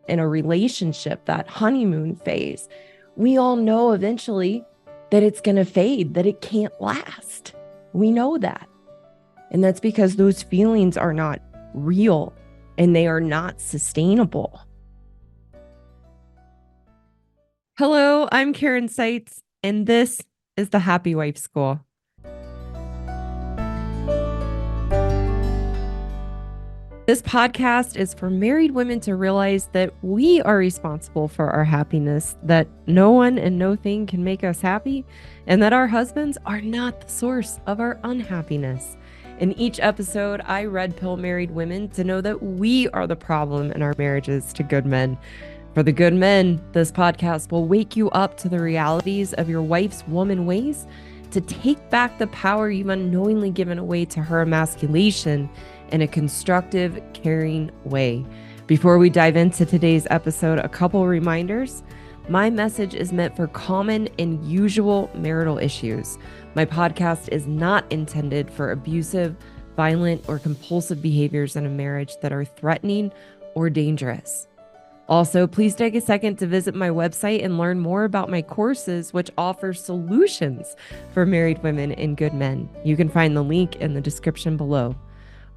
in a relationship, that honeymoon phase, we all know eventually that it's going to fade, that it can't last. We know that. And that's because those feelings are not real and they are not sustainable. Hello, I'm Karen Seitz, and this is the Happy Wife School. This podcast is for married women to realize that we are responsible for our happiness, that no one and no thing can make us happy, and that our husbands are not the source of our unhappiness. In each episode, I red pill married women to know that we are the problem in our marriages to good men. For the good men, this podcast will wake you up to the realities of your wife's woman ways, to take back the power you've unknowingly given away to her emasculation in a constructive, caring way. Before we dive into today's episode, a couple reminders. My message is meant for common and usual marital issues. My podcast is not intended for abusive, violent, or compulsive behaviors in a marriage that are threatening or dangerous. Also, please take a second to visit my website and learn more about my courses, which offer solutions for married women and good men. You can find the link in the description below.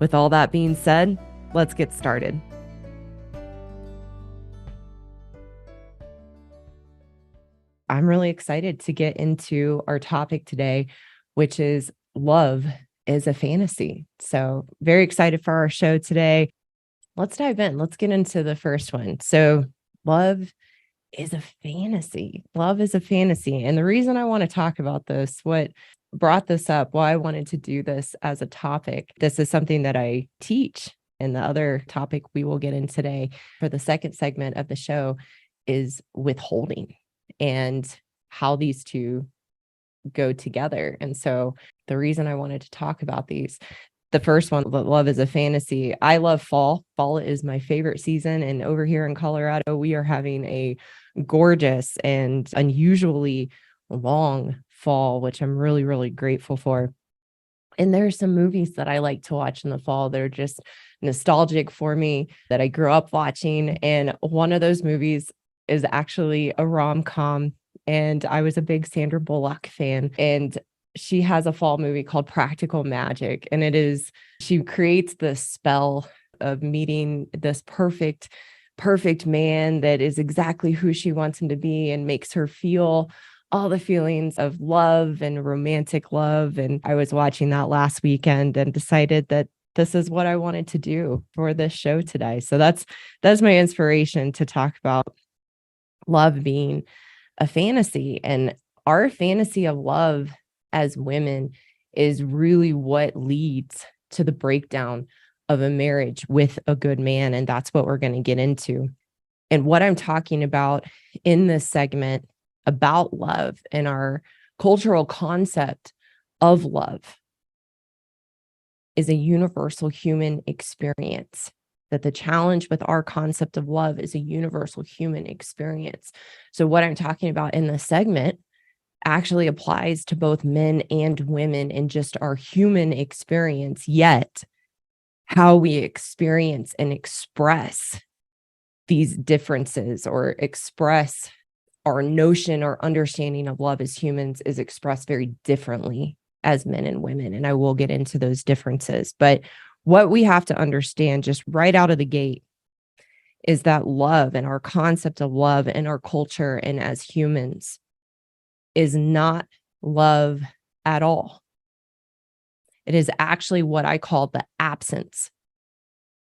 With all that being said, let's get started. I'm really excited to get into our topic today, which is love is a fantasy. So very excited for our show today. Let's dive in. Let's get into the first one. So love is a fantasy. Love is a fantasy. And the reason I want to talk about this, what brought this up, why I wanted to do this as a topic, this is something that I teach. And the other topic we will get in today for the second segment of the show is withholding and how these two go together. And so the reason I wanted to talk about these, the first one, love is a fantasy. I love fall. Fall is my favorite season. And over here in Colorado, we are having a gorgeous and unusually long fall, which I'm really, really grateful for. And there are some movies that I like to watch in the fall. They're just nostalgic for me that I grew up watching. And one of those movies is actually a rom-com. And I was a big Sandra Bullock fan. And she has a fall movie called Practical Magic. And she creates this spell of meeting this perfect man that is exactly who she wants him to be and makes her feel all the feelings of love and romantic love. And I was watching that last weekend and decided that this is what I wanted to do for this show today. So that's my inspiration to talk about love being a fantasy. And our fantasy of love as women is really what leads to the breakdown of a marriage with a good man. And that's what we're going to get into. And what I'm talking about in this segment about love and our cultural concept of love is a universal human experience. That the challenge with our concept of love is a universal human experience. So what I'm talking about in this segment actually applies to both men and women in just our human experience, yet how we experience and express these differences or express our notion or understanding of love as humans is expressed very differently as men and women. And I will get into those differences. But what we have to understand just right out of the gate is that love and our concept of love in our culture and as humans is not love at all. It is actually what I call the absence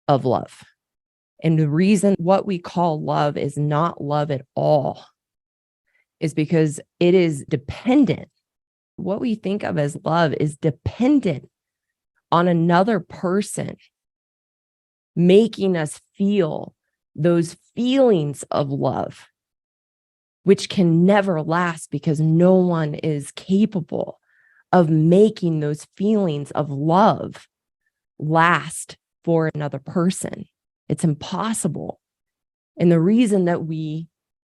of love. And the reason what we call love is not love at all is because it is dependent. What we think of as love is dependent on another person making us feel those feelings of love, which can never last because no one is capable of making those feelings of love last for another person. It's impossible. And the reason that we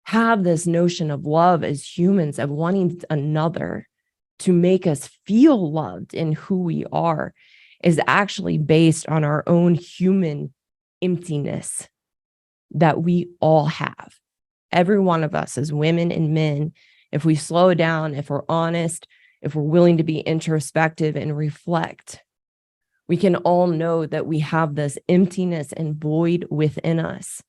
have this notion of love as humans, of wanting another to make us feel loved in who we are, is actually based on our own human emptiness. that we all have. Every one of us as women and men, if we slow down, if we're honest, if we're willing to be introspective and reflect, we can all know that we have this emptiness and void within us,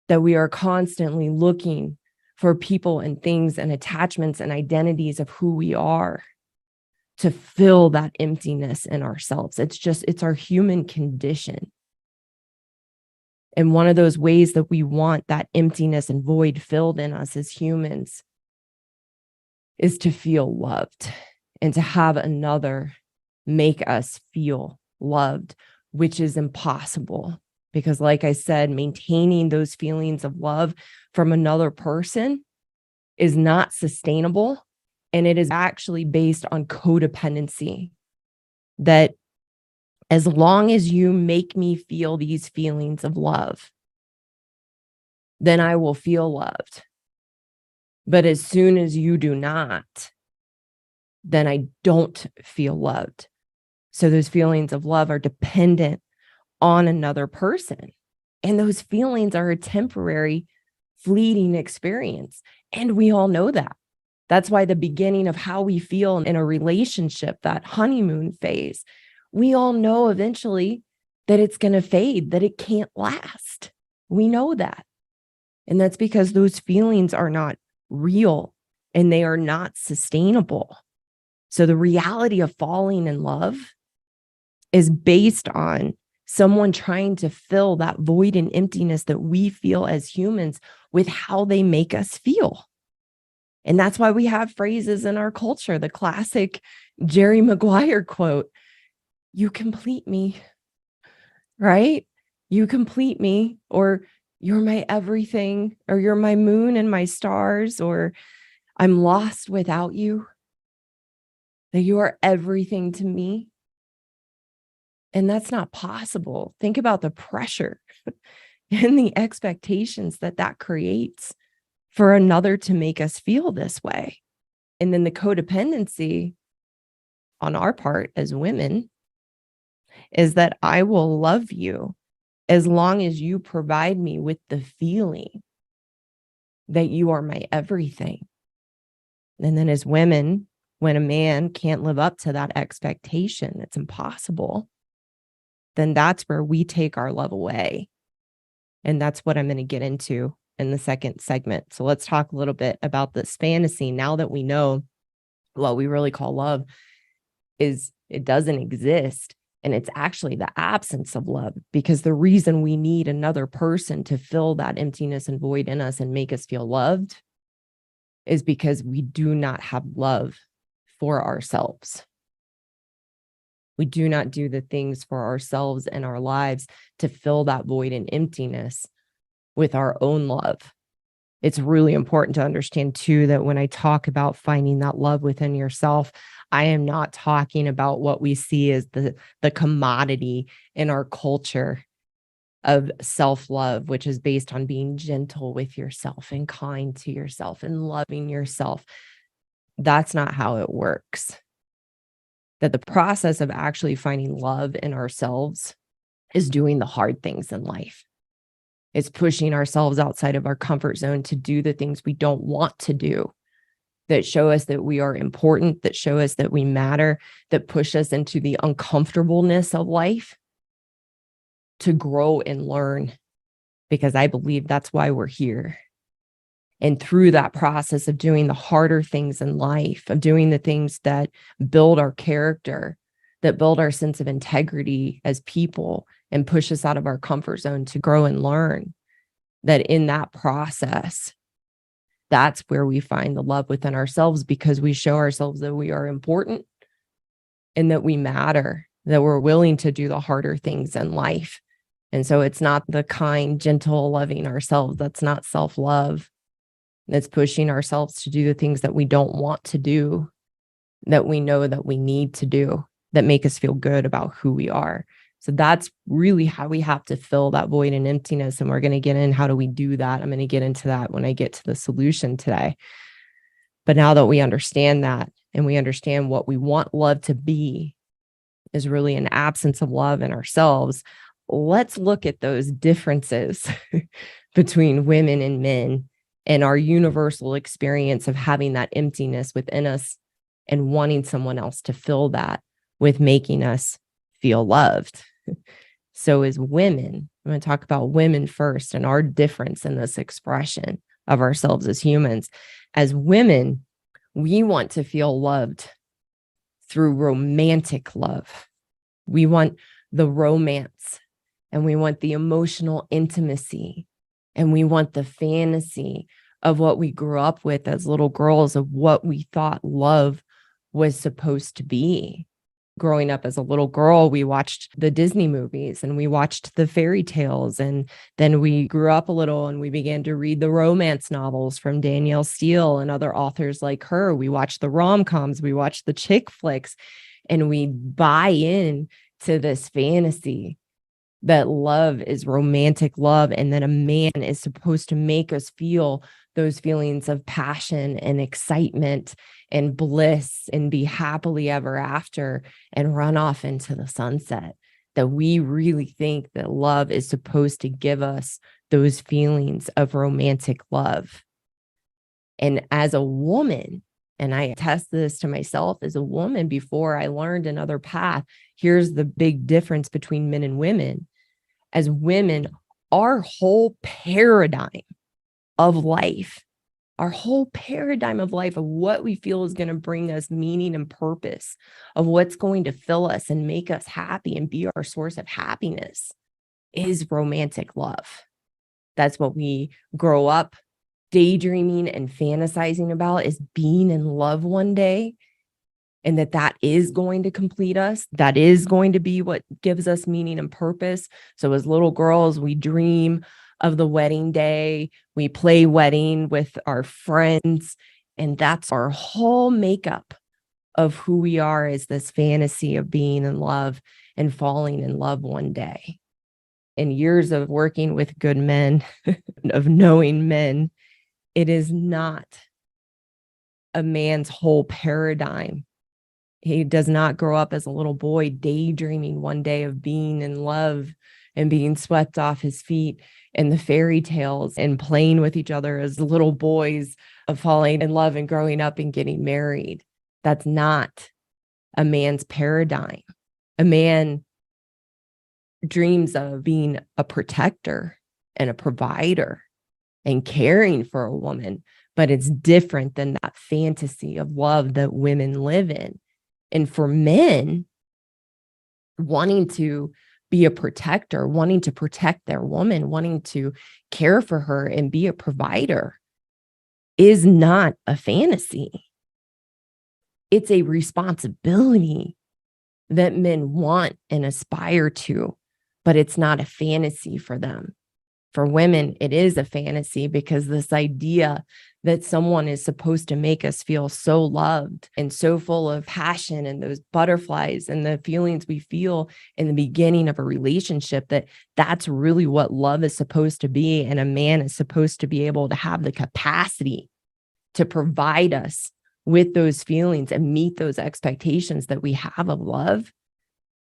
that we are constantly looking for people and things and attachments and identities of who we are to fill that emptiness in ourselves. It's our human condition. And one of those ways that we want that emptiness and void filled in us as humans is to feel loved and to have another make us feel loved, which is impossible. Because like I said, maintaining those feelings of love from another person is not sustainable. And it is actually based on codependency, that as long as you make me feel these feelings of love, then I will feel loved. But as soon as you do not, then I don't feel loved. So those feelings of love are dependent on another person. And those feelings are a temporary, fleeting experience. And we all know that. That's why the beginning of how we feel in a relationship, that honeymoon phase, we all know eventually that it's going to fade, that it can't last. We know that. And that's because those feelings are not real and they are not sustainable. So the reality of falling in love is based on someone trying to fill that void and emptiness that we feel as humans with how they make us feel. And that's why we have phrases in our culture, the classic Jerry Maguire quote, "You complete me," right? "You complete me," or "You're my everything," or "You're my moon and my stars," or "I'm lost without you," that you are everything to me. And that's not possible. Think about the pressure and the expectations that that creates for another to make us feel this way. And then the codependency on our part as women is that I will love you as long as you provide me with the feeling that you are my everything. And then as women, when a man can't live up to that expectation, it's impossible, then that's where we take our love away. And that's what I'm going to get into in the second segment. So let's talk a little bit about this fantasy. Now that we know what we really call love is it doesn't exist. And it's actually the absence of love, because the reason we need another person to fill that emptiness and void in us and make us feel loved is because we do not have love for ourselves. We do not do the things for ourselves and our lives to fill that void and emptiness with our own love. It's really important to understand too, that when I talk about finding that love within yourself, I am not talking about what we see as the commodity in our culture of self-love, which is based on being gentle with yourself and kind to yourself and loving yourself. That's not how it works. That the process of actually finding love in ourselves is doing the hard things in life. It's pushing ourselves outside of our comfort zone to do the things we don't want to do, that show us that we are important, that show us that we matter, that push us into the uncomfortableness of life to grow and learn, because I believe that's why we're here. And through that process of doing the harder things in life, of doing the things that build our character, that build our sense of integrity as people and push us out of our comfort zone to grow and learn, that in that process, that's where we find the love within ourselves, because we show ourselves that we are important and that we matter, that we're willing to do the harder things in life. And so it's not the kind, gentle, loving ourselves. That's not self-love. It's pushing ourselves to do the things that we don't want to do, that we know that we need to do, that make us feel good about who we are. So that's really how we have to fill that void and emptiness. And we're going to get in, how do we do that? I'm going to get into that when I get to the solution today. But now that we understand that, and we understand what we want love to be is really an absence of love in ourselves, let's look at those differences between women and men and our universal experience of having that emptiness within us and wanting someone else to fill that with making us feel loved. So, as women, I'm going to talk about women first and our difference in this expression of ourselves as humans. As women, we want to feel loved through romantic love. We want the romance, and we want the emotional intimacy, and we want the fantasy of what we grew up with as little girls, of what we thought love was supposed to be. Growing up as a little girl, we watched the Disney movies and we watched the fairy tales. And then we grew up a little and we began to read the romance novels from Danielle Steele and other authors like her. We watched the rom-coms, we watched the chick flicks, and we buy in to this fantasy that love is romantic love, and that a man is supposed to make us feel those feelings of passion and excitement and bliss and be happily ever after and run off into the sunset. That we really think that love is supposed to give us those feelings of romantic love. And as a woman, and I attest this to myself as a woman before I learned another path, here's the big difference between men and women. As women, our whole paradigm of life, of what we feel is going to bring us meaning and purpose, of what's going to fill us and make us happy and be our source of happiness, is romantic love. That's what we grow up daydreaming and fantasizing about, is being in love one day, and that is going to complete us. That is going to be what gives us meaning and purpose. So as little girls, we dream of the wedding day. We play wedding with our friends. And that's our whole makeup of who we are, is this fantasy of being in love and falling in love one day. In years of working with good men, of knowing men, it is not a man's whole paradigm. He does not grow up as a little boy daydreaming one day of being in love and being swept off his feet in the fairy tales and playing with each other as little boys, of falling in love and growing up and getting married. That's not a man's paradigm. A man dreams of being a protector and a provider and caring for a woman, but it's different than that fantasy of love that women live in. And for men, wanting to be a protector, wanting to protect their woman, wanting to care for her and be a provider is not a fantasy. It's a responsibility that men want and aspire to, but it's not a fantasy for them. For women, it is a fantasy, because this idea that someone is supposed to make us feel so loved and so full of passion and those butterflies and the feelings we feel in the beginning of a relationship, that's really what love is supposed to be. And a man is supposed to be able to have the capacity to provide us with those feelings and meet those expectations that we have of love.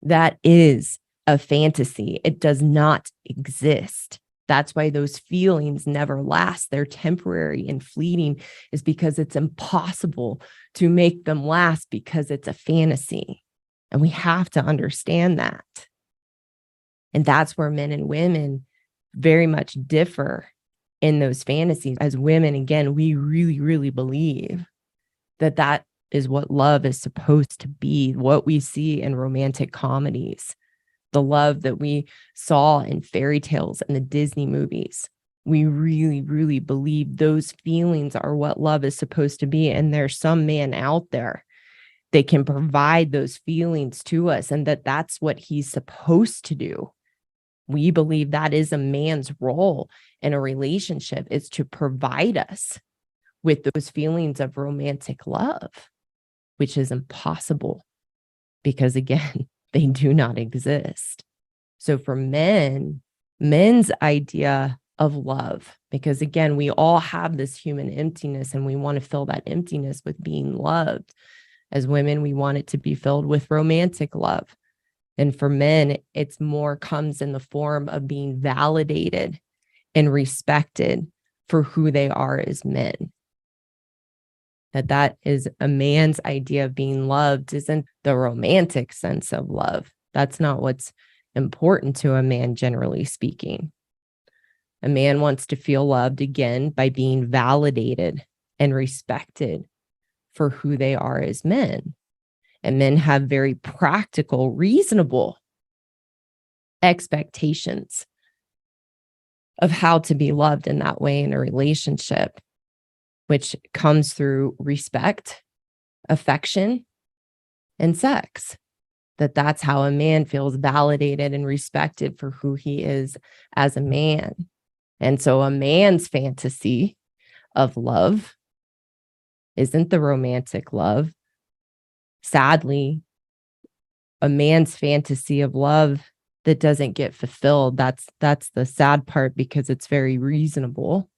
That is a fantasy. It does not exist. That's why those feelings never last. They're temporary and fleeting, is because it's impossible to make them last, because it's a fantasy. And we have to understand that. And that's where men and women very much differ in those fantasies. As women, again, we really, really believe that is what love is supposed to be, what we see in romantic comedies. The love that we saw in fairy tales and the Disney movies. We really, really believe those feelings are what love is supposed to be. And there's some man out there that can provide those feelings to us, and that's what he's supposed to do. We believe that is a man's role in a relationship, is to provide us with those feelings of romantic love, which is impossible, because again, they do not exist. So for men's idea of love, because again, we all have this human emptiness and we want to fill that emptiness with being loved. As women, we want it to be filled with romantic love. And for men, it's more comes in the form of being validated and respected for who they are as men. That is a man's idea of being loved isn't the romantic sense of love. That's not what's important to a man, generally speaking. A man wants to feel loved again by being validated and respected for who they are as men. And men have very practical, reasonable expectations of how to be loved in that way in a relationship, which comes through respect, affection, and sex. That's how a man feels validated and respected for who he is as a man. And so a man's fantasy of love isn't the romantic love. Sadly, a man's fantasy of love that doesn't get fulfilled, that's the sad part, because it's very reasonable.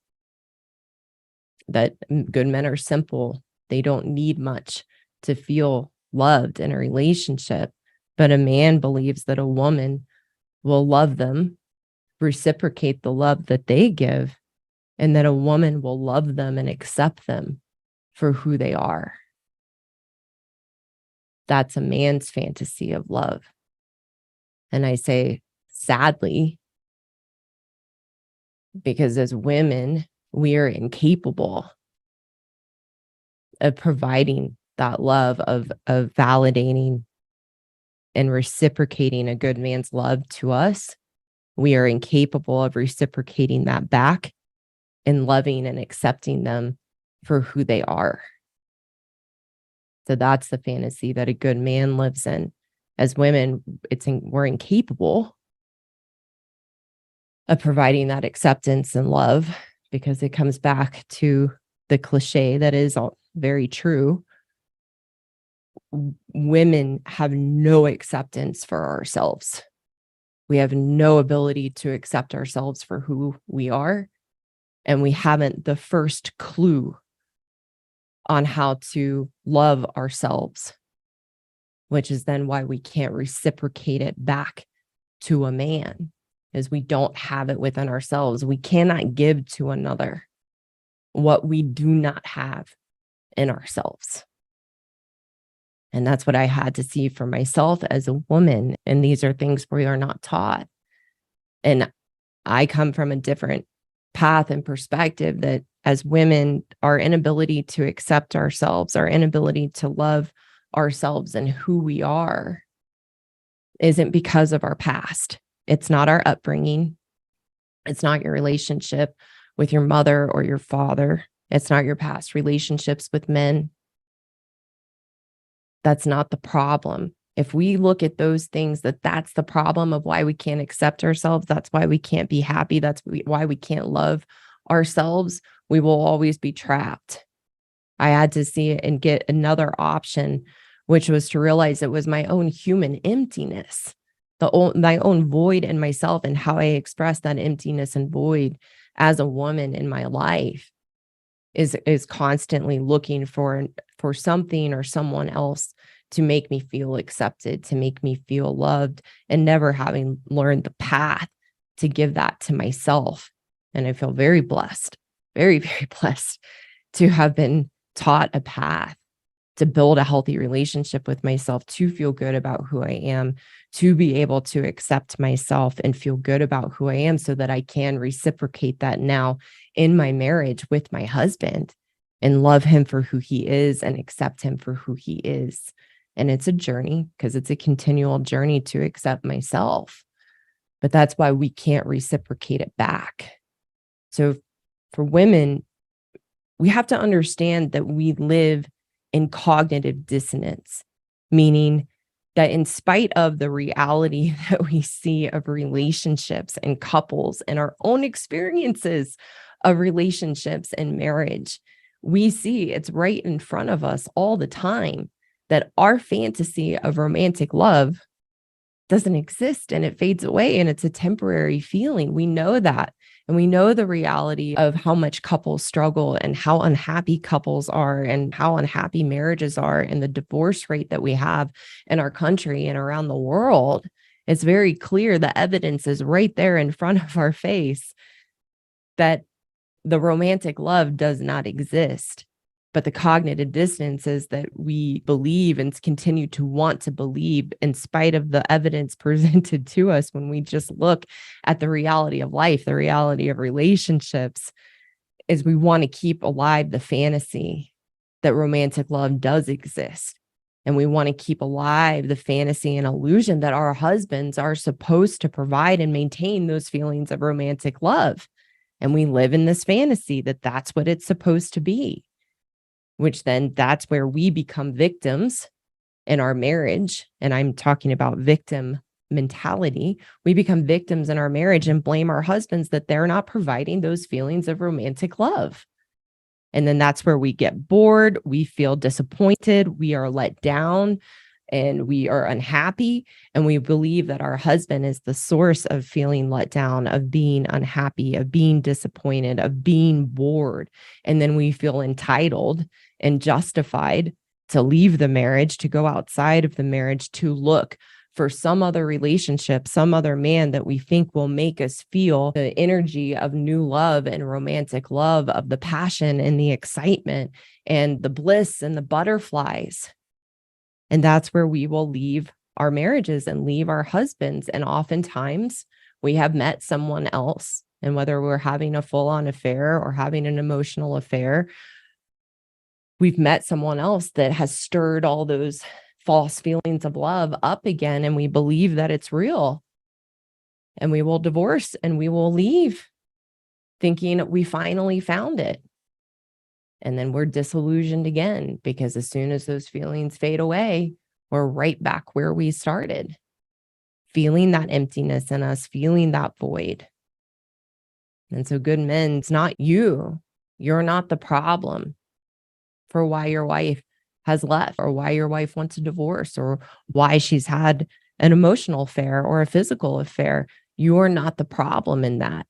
That good men are simple. They don't need much to feel loved in a relationship. But a man believes that a woman will love them, reciprocate the love that they give, and that a woman will love them and accept them for who they are. That's a man's fantasy of love. And I say, sadly, because as women, we are incapable of providing that love, of validating and reciprocating a good man's love to us. We are incapable of reciprocating that back and loving and accepting them for who they are. So that's the fantasy that a good man lives in. As women, we're incapable of providing that acceptance and love, because it comes back to the cliche that is very true. Women have no acceptance for ourselves. We have no ability to accept ourselves for who we are. And we haven't the first clue on how to love ourselves, which is then why we can't reciprocate it back to a man, is we don't have it within ourselves. We cannot give to another what we do not have in ourselves. And that's what I had to see for myself as a woman. And these are things we are not taught. And I come from a different path and perspective, that as women, our inability to accept ourselves, our inability to love ourselves and who we are, isn't because of our past. It's not our upbringing. It's not your relationship with your mother or your father. It's not your past relationships with men. That's not the problem. If we look at those things, that's the problem of why we can't accept ourselves, that's why we can't be happy, that's why we can't love ourselves, we will always be trapped. I had to see it and get another option, which was to realize it was my own human emptiness, my own void in myself, and how I express that emptiness and void as a woman in my life is constantly looking for something or someone else to make me feel accepted, to make me feel loved, and never having learned the path to give that to myself. And I feel very blessed, very, very blessed to have been taught a path to build a healthy relationship with myself, to feel good about who I am, to be able to accept myself and feel good about who I am, so that I can reciprocate that now in my marriage with my husband and love him for who he is and accept him for who he is. And it's a journey, because it's a continual journey to accept myself. But that's why we can't reciprocate it back. So for women, we have to understand that we live in cognitive dissonance, meaning that in spite of the reality that we see of relationships and couples and our own experiences of relationships and marriage, we see it's right in front of us all the time that our fantasy of romantic love doesn't exist, and it fades away, and it's a temporary feeling. We know that And we know the reality of how much couples struggle and how unhappy couples are and how unhappy marriages are and the divorce rate that we have in our country and around the world. It's very clear. The evidence is right there in front of our face that the romantic love does not exist. But the cognitive dissonance is that we believe and continue to want to believe in spite of the evidence presented to us when we just look at the reality of life, the reality of relationships, is we want to keep alive the fantasy that romantic love does exist. And we want to keep alive the fantasy and illusion that our husbands are supposed to provide and maintain those feelings of romantic love. And we live in this fantasy that that's what it's supposed to be, which then that's where we become victims in our marriage. And I'm talking about victim mentality. We become victims in our marriage and blame our husbands that they're not providing those feelings of romantic love. And then that's where we get bored. We feel disappointed. We are let down and we are unhappy. And we believe that our husband is the source of feeling let down, of being unhappy, of being disappointed, of being bored. And then we feel entitled and justified to leave the marriage, to go outside of the marriage, to look for some other relationship, some other man that we think will make us feel the energy of new love and romantic love, of the passion and the excitement and the bliss and the butterflies. And that's where we will leave our marriages and leave our husbands. And oftentimes we have met someone else, and whether we're having a full-on affair or having an emotional affair, we've met someone else that has stirred all those false feelings of love up again, and we believe that it's real. And we will divorce and we will leave thinking we finally found it. And then we're disillusioned again, because as soon as those feelings fade away, we're right back where we started, feeling that emptiness in us, feeling that void. And so, good men, it's not you. You're not the problem for why your wife has left, or why your wife wants a divorce, or why she's had an emotional affair or a physical affair. You're not the problem in that.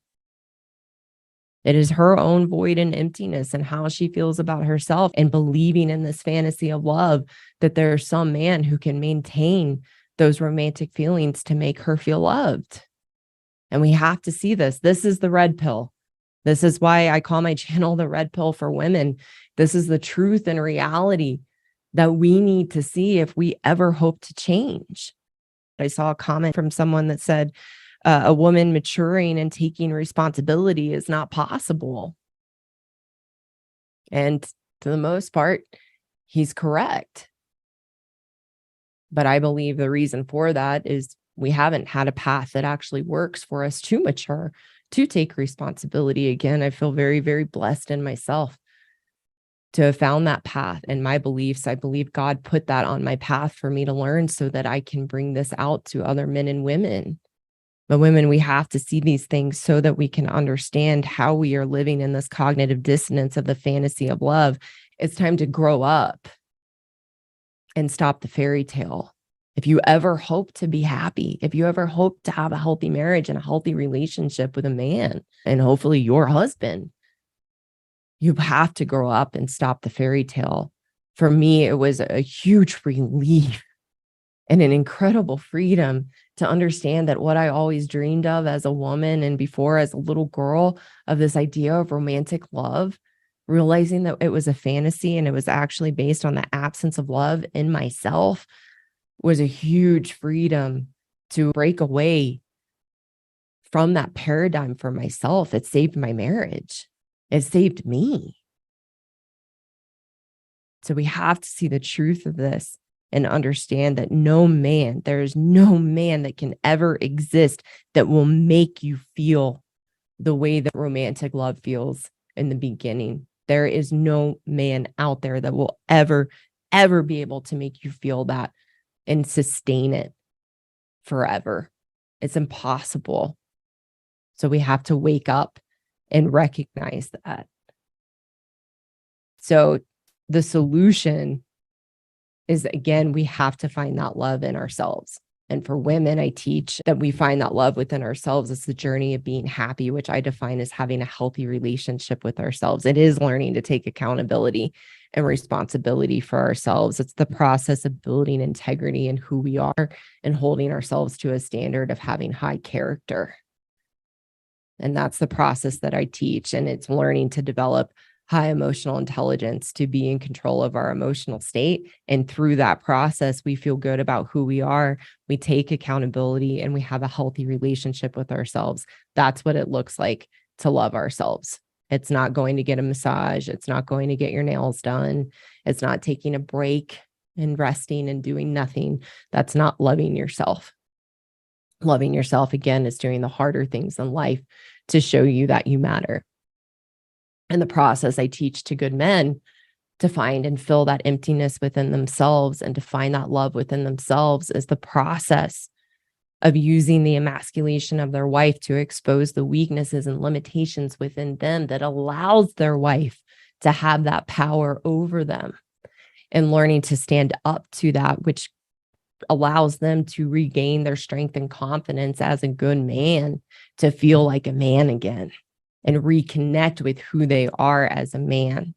It is her own void and emptiness and how she feels about herself, and believing in this fantasy of love that there's some man who can maintain those romantic feelings to make her feel loved. And we have to see this. This is the red pill. This is why I call my channel the red pill for women. This is the truth and reality that we need to see if we ever hope to change. I saw a comment from someone that said, a woman maturing and taking responsibility is not possible. And to the most part, he's correct. But I believe the reason for that is we haven't had a path that actually works for us to mature, to take responsibility. Again, I feel very, very blessed in myself to have found that path and my beliefs. I believe God put that on my path for me to learn so that I can bring this out to other men and women. But women, we have to see these things so that we can understand how we are living in this cognitive dissonance of the fantasy of love. It's time to grow up and stop the fairy tale. If you ever hope to be happy, if you ever hope to have a healthy marriage and a healthy relationship with a man, and hopefully your husband, you have to grow up and stop the fairy tale. For me, it was a huge relief and an incredible freedom to understand that what I always dreamed of as a woman and before as a little girl, of this idea of romantic love, realizing that it was a fantasy and it was actually based on the absence of love in myself, was a huge freedom to break away from that paradigm for myself. It saved my marriage. It saved me. So we have to see the truth of this and understand that there is no man that can ever exist that will make you feel the way that romantic love feels in the beginning. There is no man out there that will ever be able to make you feel that and sustain it forever. It's impossible. So we have to wake up and recognize that. So the solution is, again, we have to find that love in ourselves. And for women, I teach that we find that love within ourselves. It's the journey of being happy, which I define as having a healthy relationship with ourselves. It is learning to take accountability and responsibility for ourselves. It's the process of building integrity in who we are and holding ourselves to a standard of having high character. And that's the process that I teach. And it's learning to develop high emotional intelligence to be in control of our emotional state. And through that process, we feel good about who we are. We take accountability and we have a healthy relationship with ourselves. That's what it looks like to love ourselves. It's not going to get a massage. It's not going to get your nails done. It's not taking a break and resting and doing nothing. That's not loving yourself. Loving yourself, again, is doing the harder things in life to show you that you matter. In the process, I teach to good men to find and fill that emptiness within themselves, and to find that love within themselves is the process of using the emasculation of their wife to expose the weaknesses and limitations within them that allows their wife to have that power over them, and learning to stand up to that, which allows them to regain their strength and confidence as a good man, to feel like a man again and reconnect with who they are as a man.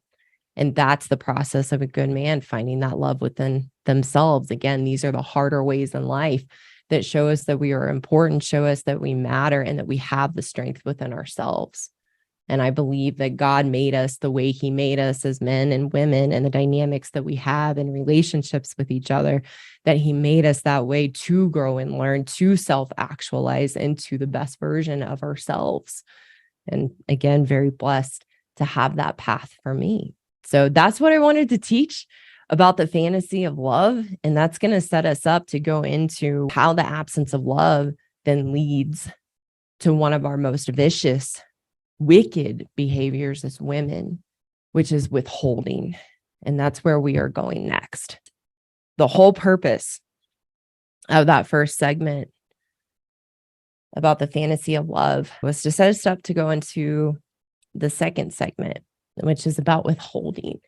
And that's the process of a good man, finding that love within themselves. Again, these are the harder ways in life that show us that we are important, show us that we matter, and that we have the strength within ourselves. And I believe that God made us the way he made us as men and women, and the dynamics that we have in relationships with each other, that he made us that way to grow and learn, to self-actualize into the best version of ourselves. And again, very blessed to have that path for me. So that's what I wanted to teach about the fantasy of love. And that's going to set us up to go into how the absence of love then leads to one of our most vicious, wicked behaviors as women, which is withholding. And that's where we are going next. The whole purpose of that first segment about the fantasy of love was to set us up to go into the second segment, which is about withholding.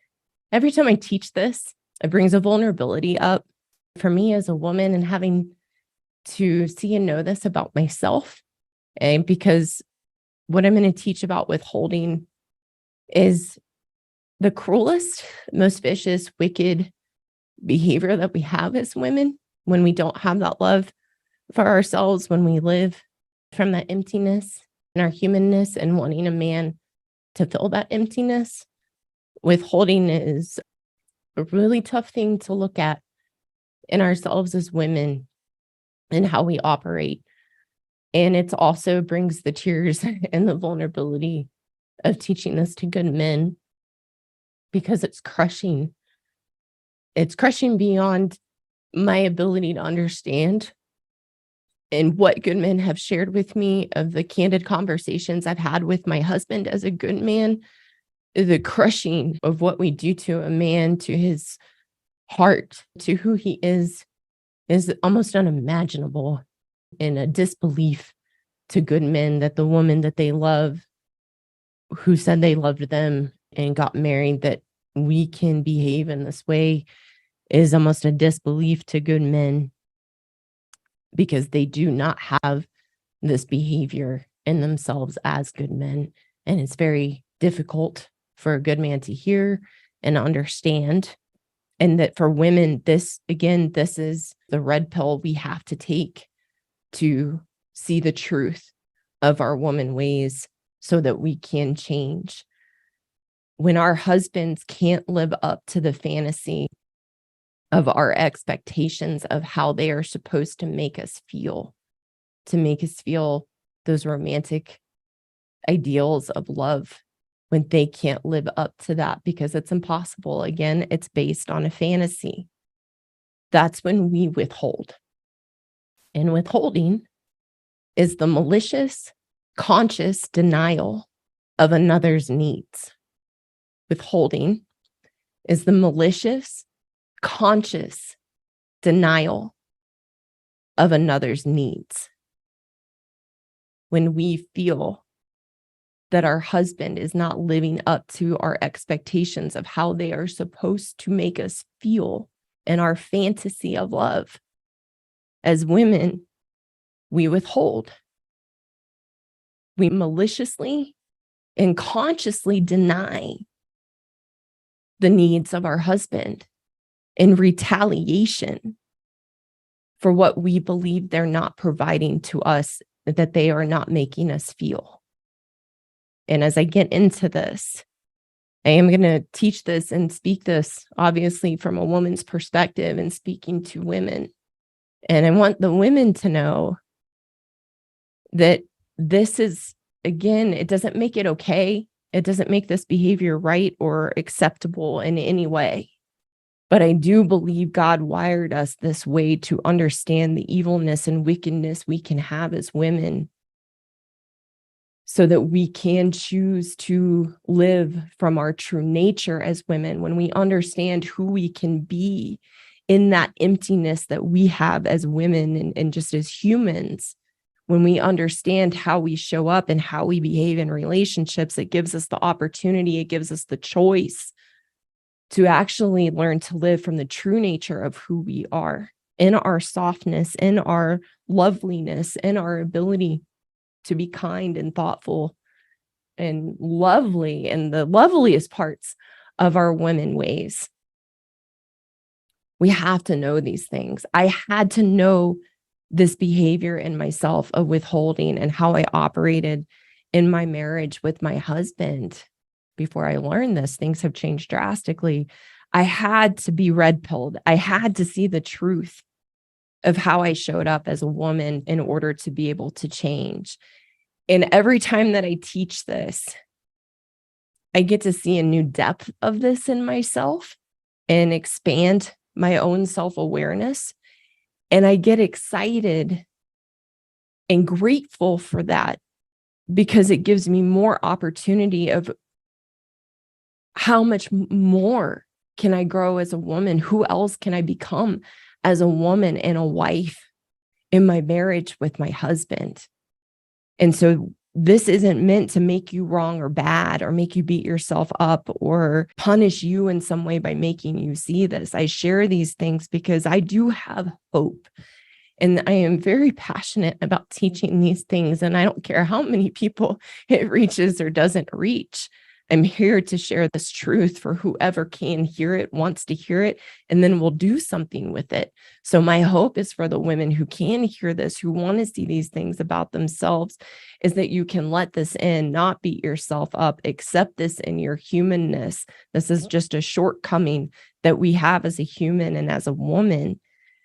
Every time I teach this, it brings a vulnerability up for me as a woman, and having to see and know this about myself. And because what I'm going to teach about withholding is the cruelest, most vicious, wicked behavior that we have as women when we don't have that love for ourselves, when we live from that emptiness and our humanness and wanting a man to fill that emptiness. Withholding is a really tough thing to look at in ourselves as women and how we operate. And it also brings the tears and the vulnerability of teaching this to good men, because it's crushing. It's crushing beyond my ability to understand. And what good men have shared with me, of the candid conversations I've had with my husband as a good man, the crushing of what we do to a man, to his heart, to who he is almost unimaginable, and a disbelief to good men that the woman that they love, who said they loved them and got married, that we can behave in this way, is almost a disbelief to good men, because they do not have this behavior in themselves as good men. And it's very difficult for a good man to hear and understand. And that for women, this is the red pill we have to take to see the truth of our woman ways, so that we can change. When our husbands can't live up to the fantasy of our expectations of how they are supposed to make us feel those romantic ideals of love, when they can't live up to that because it's impossible. Again, it's based on a fantasy. That's when we withhold. And withholding is the malicious, conscious denial of another's needs. Withholding is the malicious, conscious denial of another's needs. When we feel that our husband is not living up to our expectations of how they are supposed to make us feel in our fantasy of love, As women, we withhold. We maliciously and consciously deny the needs of our husband in retaliation for what we believe they're not providing to us, that they are not making us feel. And as I get into this, I am going to teach this and speak this, obviously, from a woman's perspective and speaking to women. And I want the women to know that this is, again, it doesn't make it okay. It doesn't make this behavior right or acceptable in any way. But I do believe God wired us this way to understand the evilness and wickedness we can have as women, so that we can choose to live from our true nature as women. When we understand who we can be in that emptiness that we have as women and just as humans, when we understand how we show up and how we behave in relationships, it gives us the opportunity, it gives us the choice to actually learn to live from the true nature of who we are, in our softness, in our loveliness, in our ability to be kind and thoughtful and lovely, and the loveliest parts of our women ways. We have to know these things. I had to know this behavior in myself of withholding and how I operated in my marriage with my husband. Before I learned this, things have changed drastically. I had to be red pilled. I had to see the truth of how I showed up as a woman in order to be able to change. And every time that I teach this, I get to see a new depth of this in myself and expand my own self-awareness. And I get excited and grateful for that, because it gives me more opportunity of how much more can I grow as a woman? Who else can I become as a woman and a wife in my marriage with my husband? And so this isn't meant to make you wrong or bad or make you beat yourself up or punish you in some way by making you see this. I share these things because I do have hope. And I am very passionate about teaching these things. And I don't care how many people it reaches or doesn't reach. I'm here to share this truth for whoever can hear it, wants to hear it, and then we'll do something with it. So my hope is for the women who can hear this, who want to see these things about themselves, is that you can let this in, not beat yourself up, accept this in your humanness. This is just a shortcoming that we have as a human and as a woman,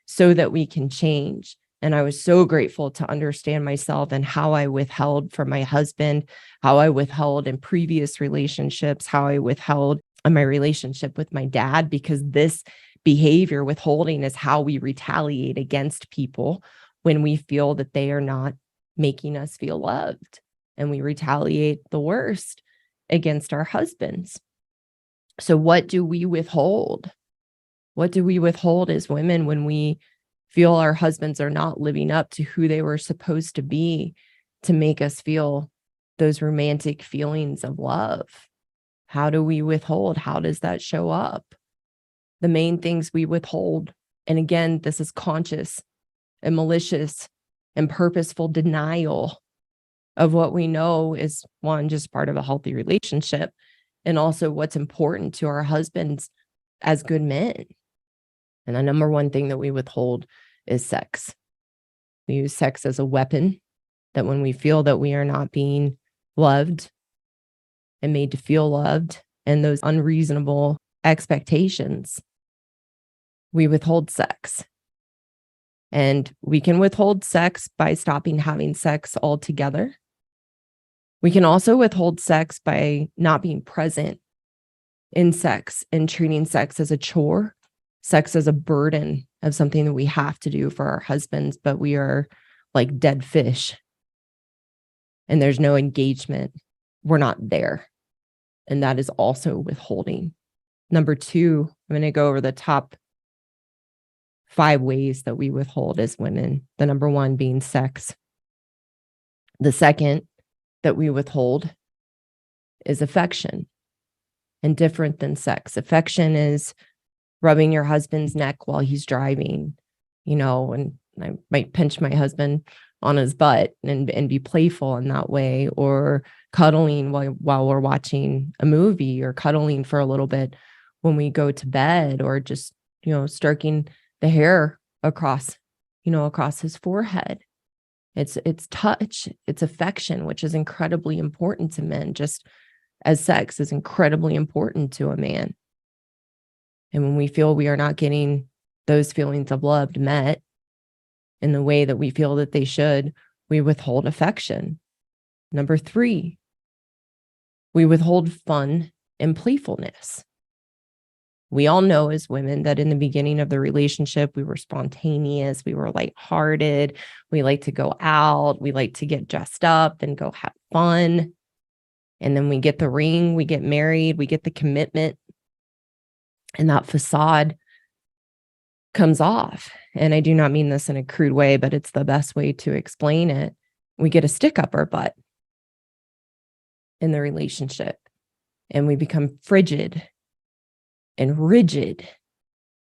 so that we can change. And I was so grateful to understand myself and how I withheld from my husband, how I withheld in previous relationships, how I withheld in my relationship with my dad, because this behavior, withholding, is how we retaliate against people when we feel that they are not making us feel loved. And we retaliate the worst against our husbands. So what do we withhold? What do we withhold as women when we feel our husbands are not living up to who they were supposed to be to make us feel those romantic feelings of love? How do we withhold? How does that show up? The main things we withhold, and again, this is conscious and malicious and purposeful denial of what we know is, one, just part of a healthy relationship, and also what's important to our husbands as good men. And the number one thing that we withhold is sex. We use sex as a weapon, that when we feel that we are not being loved and made to feel loved, and those unreasonable expectations, we withhold sex. And we can withhold sex by stopping having sex altogether. We can also withhold sex by not being present in sex and treating sex as a chore, sex as a burden of something that we have to do for our husbands, but we are like dead fish and there's no engagement. We're not there. And that is also withholding. Number two, I'm going to go over the top 5 ways that we withhold as women. The number one being sex. The second that we withhold is affection. And different than sex. Affection is rubbing your husband's neck while he's driving, and I might pinch my husband on his butt and be playful in that way, or cuddling while we're watching a movie, or cuddling for a little bit when we go to bed, or just, stroking the hair across his forehead. It's touch, it's affection, which is incredibly important to men, just as sex is incredibly important to a man. And when we feel we are not getting those feelings of love met in the way that we feel that they should, we withhold affection. Number 3, we withhold fun and playfulness. We all know as women that in the beginning of the relationship, we were spontaneous, we were lighthearted, we like to go out, we like to get dressed up and go have fun. And then we get the ring, we get married, we get the commitment, and that facade comes off. And I do not mean this in a crude way, but it's the best way to explain it. We get a stick up our butt in the relationship, and we become frigid and rigid,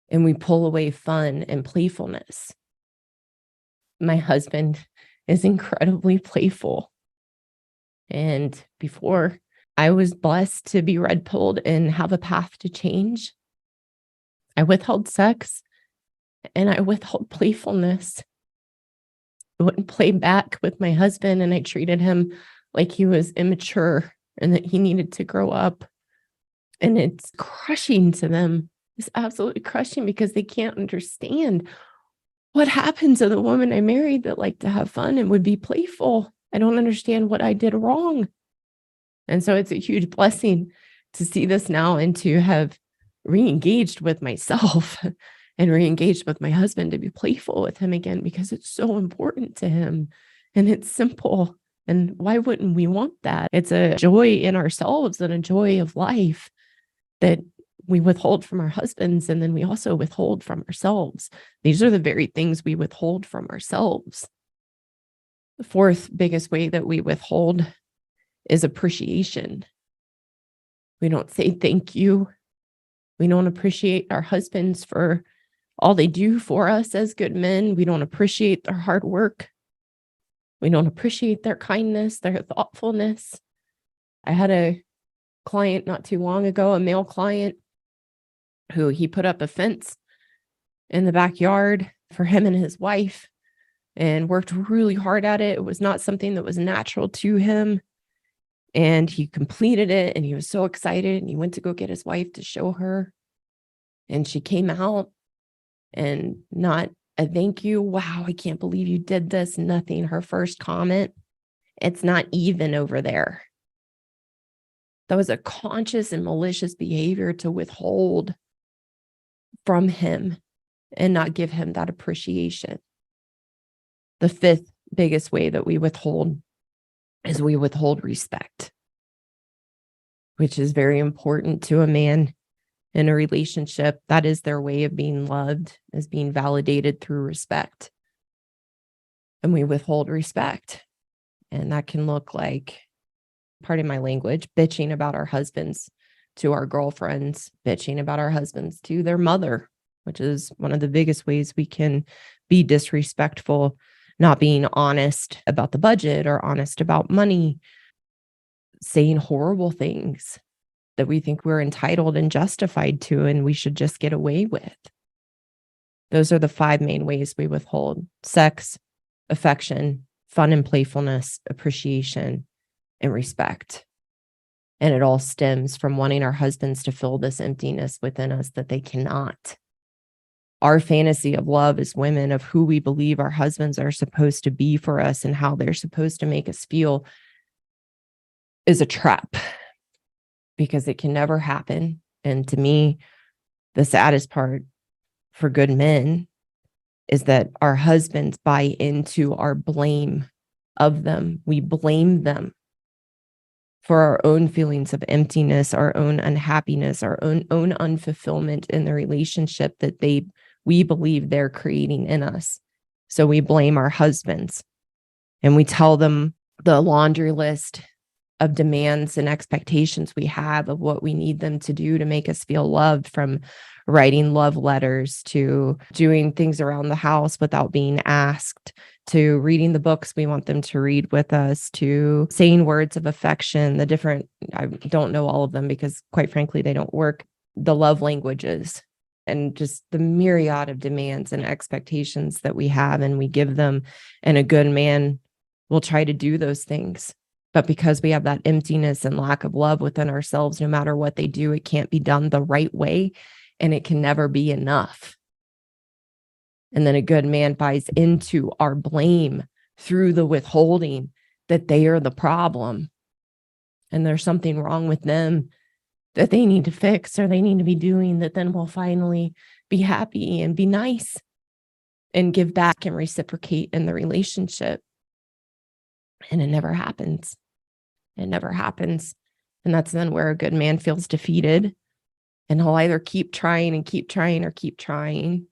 and we pull away fun and playfulness. My husband is incredibly playful. And before I was blessed to be red pilled and have a path to change, I withheld sex and I withheld playfulness. I wouldn't play back with my husband, and I treated him like he was immature and that he needed to grow up. And it's crushing to them. It's absolutely crushing because they can't understand what happened to the woman I married that liked to have fun and would be playful. I don't understand what I did wrong. And so it's a huge blessing to see this now and to have re-engaged with myself and re-engaged with my husband to be playful with him again, because it's so important to him and it's simple. And why wouldn't we want that? It's a joy in ourselves and a joy of life that we withhold from our husbands, and then we also withhold from ourselves. These are the very things we withhold from ourselves. The 4th biggest way that we withhold is appreciation. We don't say thank you. We don't appreciate our husbands for all they do for us as good men. We don't appreciate their hard work. We don't appreciate their kindness, their thoughtfulness. I had a client not too long ago, a male client, who he put up a fence in the backyard for him and his wife and worked really hard at it. It was not something that was natural to him. And he completed it and he was so excited, and he went to go get his wife to show her. And she came out and not a thank you. Wow, I can't believe you did this. Nothing. Her first comment, it's not even over there. That was a conscious and malicious behavior to withhold from him and not give him that appreciation. The 5th biggest way that we withhold is we withhold respect, which is very important to a man in a relationship. That is their way of being loved, is being validated through respect. And we withhold respect. And that can look like, pardon my language, bitching about our husbands to our girlfriends, bitching about our husbands to their mother, which is one of the biggest ways we can be disrespectful, not being honest about the budget or honest about money, saying horrible things that we think we're entitled and justified to, and we should just get away with. Those are the 5 main ways we withhold: sex, affection, fun and playfulness, appreciation, and respect. And it all stems from wanting our husbands to fill this emptiness within us that they cannot. Our fantasy of love as women, of who we believe our husbands are supposed to be for us and how they're supposed to make us feel, is a trap, because it can never happen. And to me, the saddest part for good men is that our husbands buy into our blame of them. We blame them for our own feelings of emptiness, our own unhappiness, our own unfulfillment in the relationship that we believe they're creating in us. So we blame our husbands and we tell them the laundry list of demands and expectations we have of what we need them to do to make us feel loved, from writing love letters to doing things around the house without being asked, to reading the books we want them to read with us, to saying words of affection, the different, I don't know all of them because quite frankly, they don't work, the love languages, and just the myriad of demands and expectations that we have and we give them. And a good man will try to do those things. But because we have that emptiness and lack of love within ourselves, no matter what they do, it can't be done the right way and it can never be enough. And then a good man buys into our blame through the withholding that they are the problem and there's something wrong with them that they need to fix or they need to be doing, that then we'll finally be happy and be nice and give back and reciprocate in the relationship. And it never happens. It never happens. And that's then where a good man feels defeated and he'll either keep trying and keep trying or keep trying,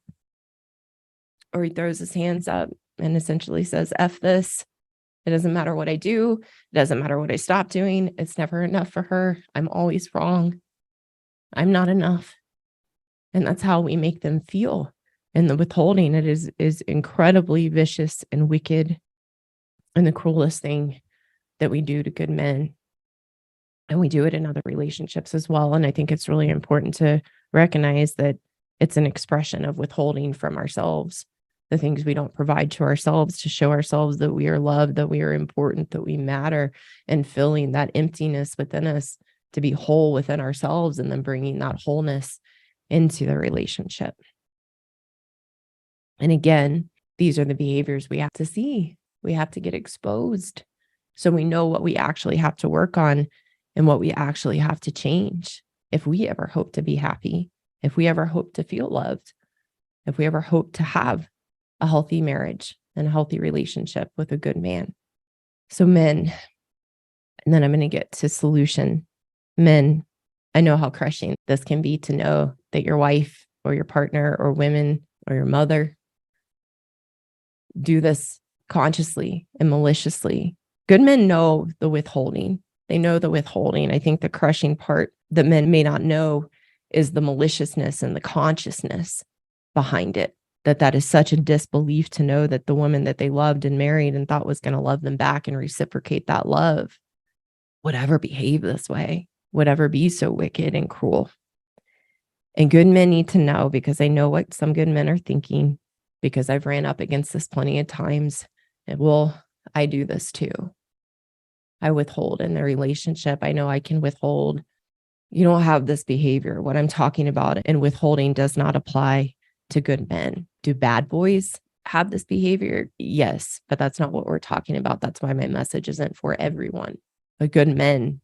or he throws his hands up and essentially says, F this. It doesn't matter what I do. It doesn't matter what I stop doing. It's never enough for her. I'm always wrong. I'm not enough. And that's how we make them feel. And the withholding, it is incredibly vicious and wicked and the cruelest thing that we do to good men. And we do it in other relationships as well. And I think it's really important to recognize that it's an expression of withholding from ourselves, the things we don't provide to ourselves to show ourselves that we are loved, that we are important, that we matter, and filling that emptiness within us to be whole within ourselves and then bringing that wholeness into the relationship. And again, these are the behaviors we have to see. We have to get exposed so we know what we actually have to work on and what we actually have to change if we ever hope to be happy, if we ever hope to feel loved, if we ever hope to have a healthy marriage and a healthy relationship with a good man. So men, and then I'm going to get to solution. Men, I know how crushing this can be to know that your wife or your partner or women or your mother do this consciously and maliciously. Good men know the withholding. They know the withholding. I think the crushing part that men may not know is the maliciousness and the consciousness behind it. That is such a disbelief to know that the woman that they loved and married and thought was going to love them back and reciprocate that love would ever behave this way, would ever be so wicked and cruel. And good men need to know, because I know what some good men are thinking, because I've ran up against this plenty of times. And I do this too. I withhold in the relationship. I know I can withhold. You don't have this behavior. What I'm talking about in withholding does not apply to good men. Do bad boys have this behavior? Yes, but that's not what we're talking about. That's why my message isn't for everyone. But good men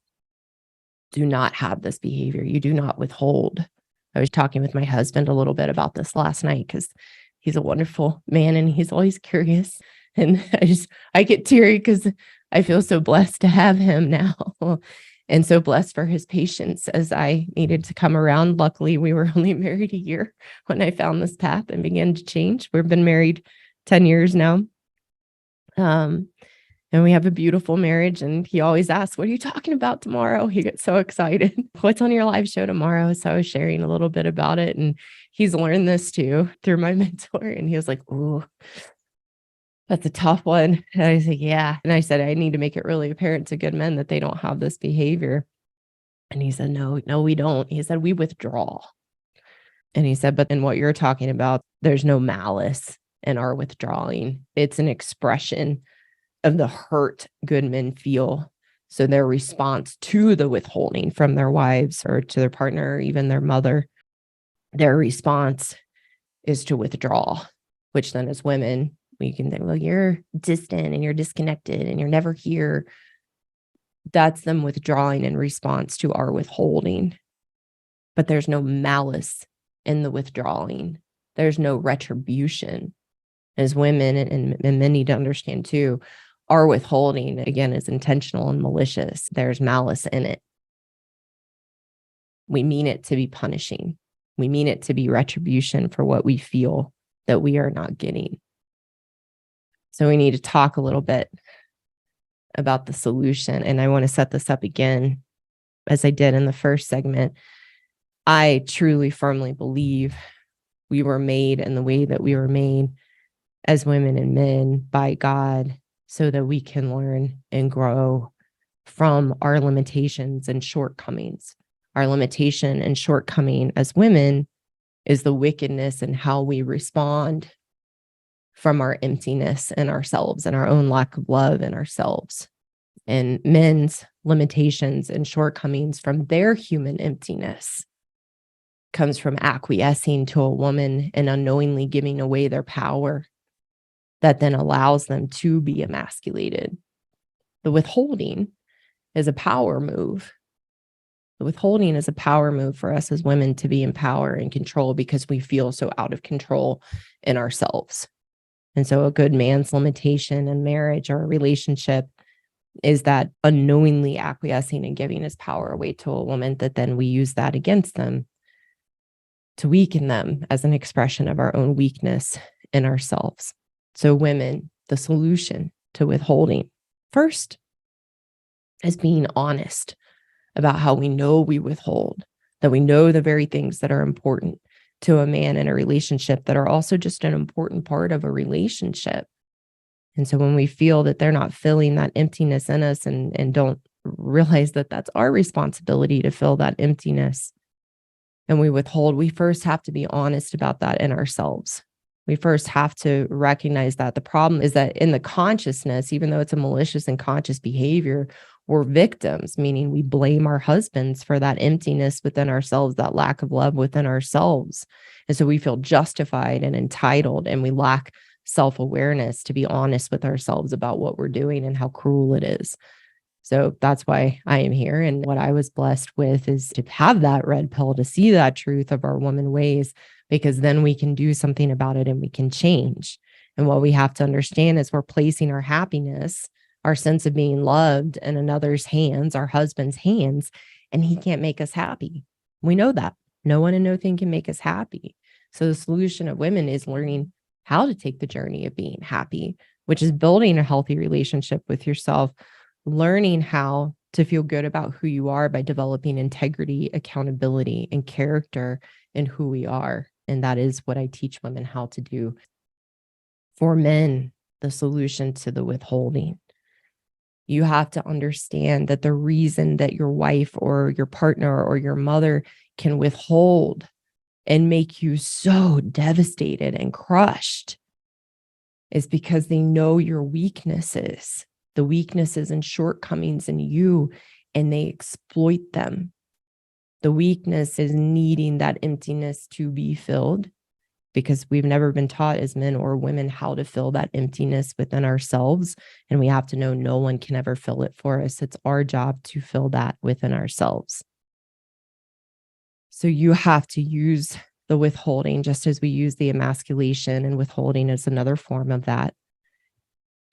do not have this behavior. You do not withhold. I was talking with my husband a little bit about this last night because he's a wonderful man and he's always curious. And I get teary because I feel so blessed to have him now. And so blessed for his patience as I needed to come around. Luckily, we were only married a year when I found this path and began to change. We've been married 10 years now. And we have a beautiful marriage. And he always asks, what are you talking about tomorrow? He gets so excited. What's on your live show tomorrow? So I was sharing a little bit about it. And he's learned this too through my mentor. And he was like, ooh, that's a tough one. And I said, yeah. And I said, I need to make it really apparent to good men that they don't have this behavior. And he said, no, we don't. He said, we withdraw. And he said, but in what you're talking about, there's no malice in our withdrawing. It's an expression of the hurt good men feel. So their response to the withholding from their wives or to their partner, or even their mother, their response is to withdraw, which then as women, we can think, well, you're distant and you're disconnected and you're never here. That's them withdrawing in response to our withholding. But there's no malice in the withdrawing. There's no retribution. As women and men need to understand too, our withholding, again, is intentional and malicious. There's malice in it. We mean it to be punishing. We mean it to be retribution for what we feel that we are not getting. So we need to talk a little bit about the solution. And I want to set this up again, as I did in the first segment. I truly, firmly believe we were made in the way that we were made as women and men by God so that we can learn and grow from our limitations and shortcomings. Our limitation and shortcoming as women is the wickedness and how we respond from our emptiness in ourselves and our own lack of love in ourselves. And men's limitations and shortcomings from their human emptiness comes from acquiescing to a woman and unknowingly giving away their power that then allows them to be emasculated. The withholding is a power move. The withholding is a power move for us as women to be in power and control because we feel so out of control in ourselves. And so a good man's limitation in marriage or a relationship is that unknowingly acquiescing and giving his power away to a woman, that then we use that against them to weaken them as an expression of our own weakness in ourselves. So women, the solution to withholding first is being honest about how we know we withhold, that we know the very things that are important to a man in a relationship that are also just an important part of a relationship. And so when we feel that they're not filling that emptiness in us and don't realize that that's our responsibility to fill that emptiness, and we withhold, we first have to be honest about that in ourselves. We first have to recognize that the problem is that in the consciousness, even though it's a malicious and conscious behavior, we're victims, meaning we blame our husbands for that emptiness within ourselves, that lack of love within ourselves. And so we feel justified and entitled, and we lack self-awareness to be honest with ourselves about what we're doing and how cruel it is. So that's why I am here. And what I was blessed with is to have that red pill, to see that truth of our woman ways, because then we can do something about it and we can change. And what we have to understand is we're placing our happiness, our sense of being loved in another's hands, our husband's hands, and he can't make us happy. We know that. No one and no thing can make us happy. So the solution of women is learning how to take the journey of being happy, which is building a healthy relationship with yourself, learning how to feel good about who you are by developing integrity, accountability, and character in who we are. And that is what I teach women how to do. For men, the solution to the withholding, you have to understand that the reason that your wife or your partner or your mother can withhold and make you so devastated and crushed is because they know your weaknesses, the weaknesses and shortcomings in you, and they exploit them. The weakness is needing that emptiness to be filled, because we've never been taught as men or women how to fill that emptiness within ourselves. And we have to know no one can ever fill it for us. It's our job to fill that within ourselves. So you have to use the withholding, just as we use the emasculation, and withholding is another form of that,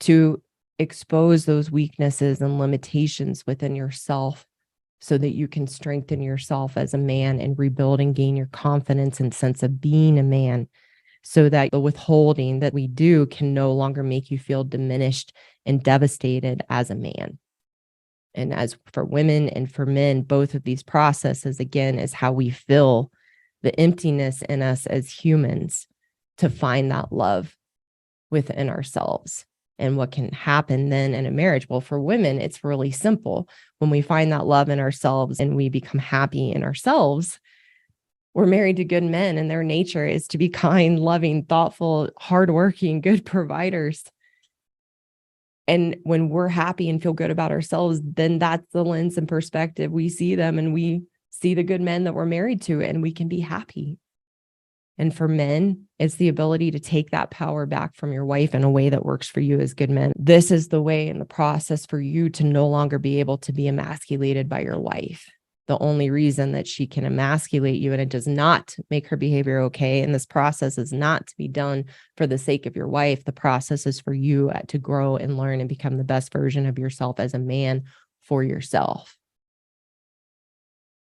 to expose those weaknesses and limitations within yourself so that you can strengthen yourself as a man and rebuild and gain your confidence and sense of being a man, so that the withholding that we do can no longer make you feel diminished and devastated as a man. And as for women and for men, both of these processes, again, is how we fill the emptiness in us as humans to find that love within ourselves. And what can happen then in a marriage? Well, for women, it's really simple. When we find that love in ourselves and we become happy in ourselves, we're married to good men, and their nature is to be kind, loving, thoughtful, hardworking, good providers. And when we're happy and feel good about ourselves, then that's the lens and perspective we see them, and we see the good men that we're married to, and we can be happy. And for men, it's the ability to take that power back from your wife in a way that works for you as good men. This is the way in the process for you to no longer be able to be emasculated by your wife. The only reason that she can emasculate you, and it does not make her behavior okay, and this process is not to be done for the sake of your wife. The process is for you to grow and learn and become the best version of yourself as a man for yourself.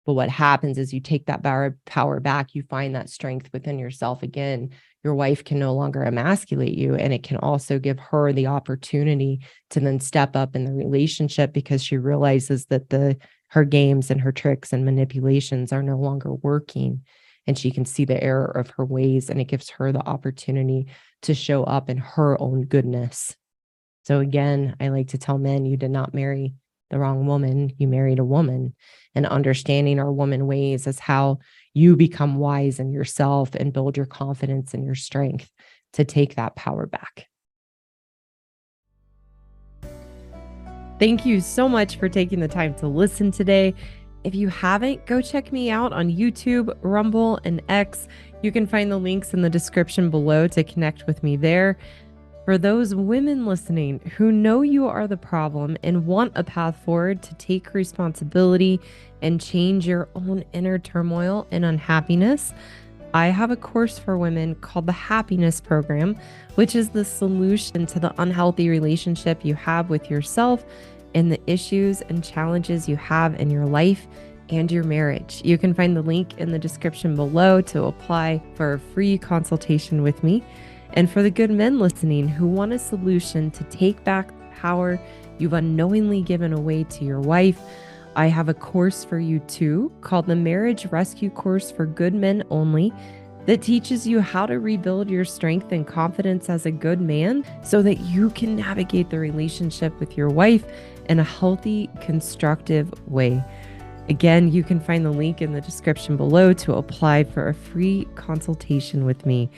But what happens is you take that power back, you find that strength within yourself again. Your wife can no longer emasculate you, and it can also give her the opportunity to then step up in the relationship because she realizes that her games and her tricks and manipulations are no longer working, and she can see the error of her ways, and it gives her the opportunity to show up in her own goodness. So again, I like to tell men, you did not marry the wrong woman, you married a woman. And understanding our woman ways is how you become wise in yourself and build your confidence and your strength to take that power back. Thank you so much for taking the time to listen today. If you haven't, go check me out on YouTube, Rumble, and X. You can find the links in the description below to connect with me there. For those women listening who know you are the problem and want a path forward to take responsibility and change your own inner turmoil and unhappiness, I have a course for women called the Happiness Program, which is the solution to the unhealthy relationship you have with yourself and the issues and challenges you have in your life and your marriage. You can find the link in the description below to apply for a free consultation with me. And for the good men listening who want a solution to take back the power you've unknowingly given away to your wife, I have a course for you too called the Marriage Rescue Course for Good Men Only that teaches you how to rebuild your strength and confidence as a good man so that you can navigate the relationship with your wife in a healthy, constructive way. Again, you can find the link in the description below to apply for a free consultation with me.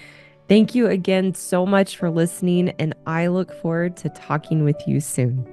Thank you again so much for listening, and I look forward to talking with you soon.